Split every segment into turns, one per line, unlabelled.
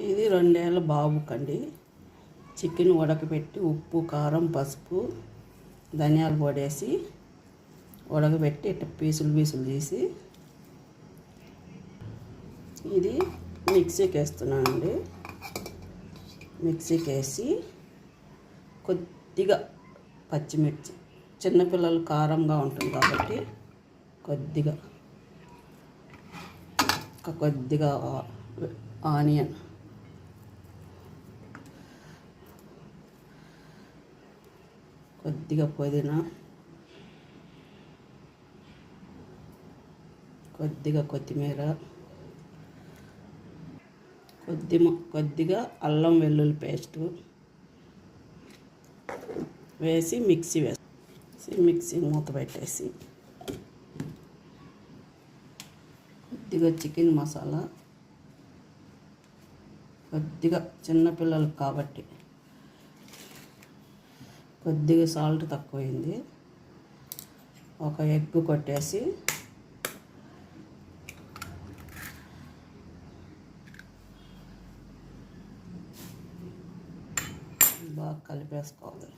ఇది 2 ఏళ్ళ బాబుకండి. చికెన్ ఉడకబెట్టి ఉప్పు, కారం, పసుపు, ధనియాల పొడి వేసి ఉడకబెట్టి ఇట్లా పీసులు తీసి ఇది మిక్సీకి వేస్తున్నానండి. మిక్సీకి వేసి కొద్దిగా పచ్చిమిర్చి, చిన్నపిల్లలు కారంగా ఉంటుంది కాబట్టి కొద్దిగా ఆనియన్, కొద్దిగా పుదీనా, కొద్దిగా కొత్తిమీర, కొద్దిగా అల్లం వెల్లుల్లి పేస్టు వేసి మిక్సీ మూత పెట్టేసి కొద్దిగా చికెన్ మసాలా, కొద్దిగా చిన్నపిల్లలు కాబట్టి కొద్దిగా సాల్ట్ తక్కువైంది, ఒక ఎగ్ కొట్టేసి బాగా కలిపేసుకోవాలి.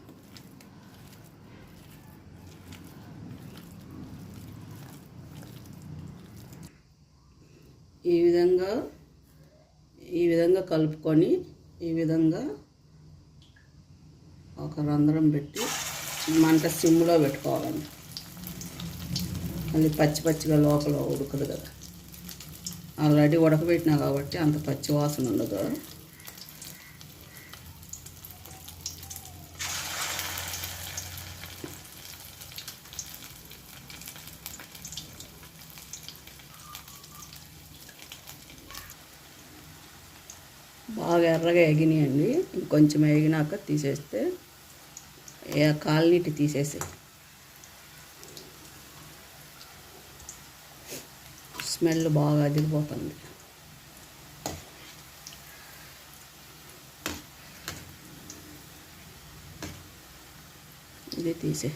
ఈ విధంగా కలుపుకొని ఈ విధంగా ఒక రంధ్రం పెట్టి మంట సిమ్లో పెట్టుకోవాలండి. మళ్ళీ పచ్చిగా లోపల ఉడకదు కదా, ఆల్రెడీ ఉడకబెట్టినా కాబట్టి అంత పచ్చి వాసన ఉండదు. బాగా ఎర్రగా ఎగినాయండి. ఇంకొంచెం ఎగినాక తీసేస్తే కాళ్ళనీటి తీసేసి స్మెల్ బాగా అదిరిపోతుంది. ఇది తీసే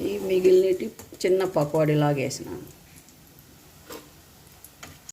ఈ మిగిలినటి చిన్న పకోడీలాగా వేసినాను.